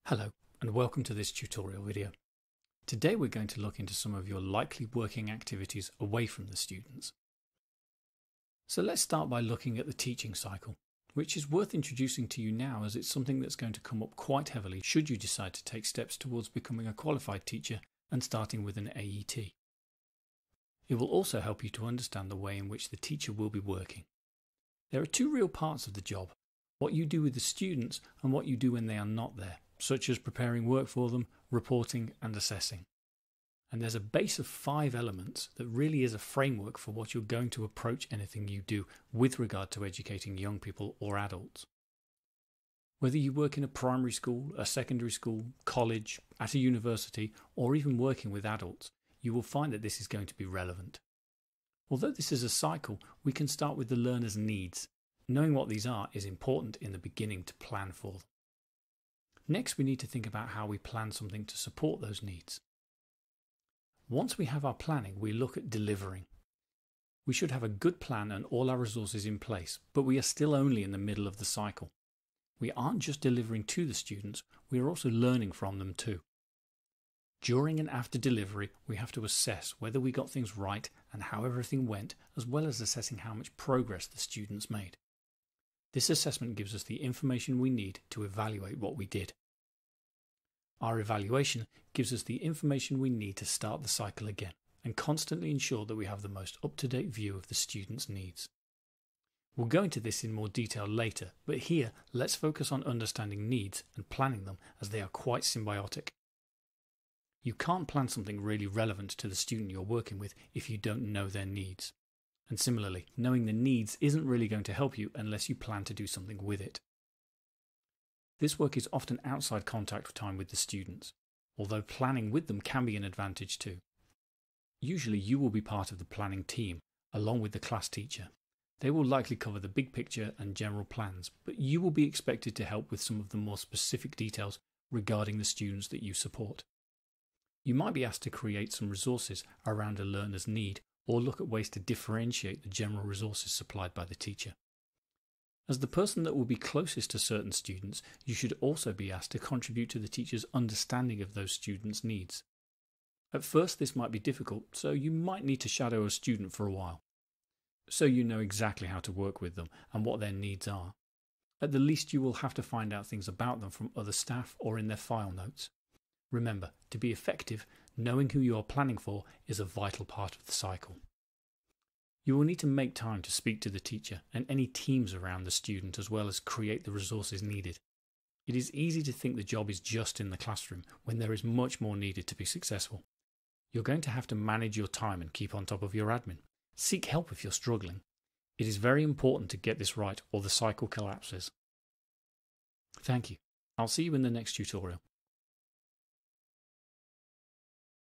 Hello and welcome to this tutorial video. Today we're going to look into some of your likely working activities away from the students. So let's start by looking at the teaching cycle, which is worth introducing to you now as it's something that's going to come up quite heavily should you decide to take steps towards becoming a qualified teacher and starting with an AET. It will also help you to understand the way in which the teacher will be working. There are two real parts of the job, what you do with the students and what you do when they are not there, such as preparing work for them, reporting and assessing. And there's a base of 5 elements that really is a framework for what you're going to approach anything you do with regard to educating young people or adults. Whether you work in a primary school, a secondary school, college, at a university, or even working with adults, you will find that this is going to be relevant. Although this is a cycle, we can start with the learner's needs. Knowing what these are is important in the beginning to plan for them. Next, we need to think about how we plan something to support those needs. Once we have our planning, we look at delivering. We should have a good plan and all our resources in place, but we are still only in the middle of the cycle. We aren't just delivering to the students, we are also learning from them too. During and after delivery, we have to assess whether we got things right and how everything went, as well as assessing how much progress the students made. This assessment gives us the information we need to evaluate what we did. Our evaluation gives us the information we need to start the cycle again and constantly ensure that we have the most up-to-date view of the students' needs. We'll go into this in more detail later, but here let's focus on understanding needs and planning them as they are quite symbiotic. You can't plan something really relevant to the student you're working with if you don't know their needs. And similarly, knowing the needs isn't really going to help you unless you plan to do something with it. This work is often outside contact time with the students, although planning with them can be an advantage too. Usually you will be part of the planning team, along with the class teacher. They will likely cover the big picture and general plans, but you will be expected to help with some of the more specific details regarding the students that you support. You might be asked to create some resources around a learner's need or look at ways to differentiate the general resources supplied by the teacher. As the person that will be closest to certain students, you should also be asked to contribute to the teacher's understanding of those students' needs. At first this might be difficult, so you might need to shadow a student for a while, so you know exactly how to work with them and what their needs are. At the least you will have to find out things about them from other staff or in their file notes. Remember, to be effective, knowing who you are planning for is a vital part of the cycle. You will need to make time to speak to the teacher and any teams around the student as well as create the resources needed. It is easy to think the job is just in the classroom when there is much more needed to be successful. You're going to have to manage your time and keep on top of your admin. Seek help if you're struggling. It is very important to get this right or the cycle collapses. Thank you. I'll see you in the next tutorial.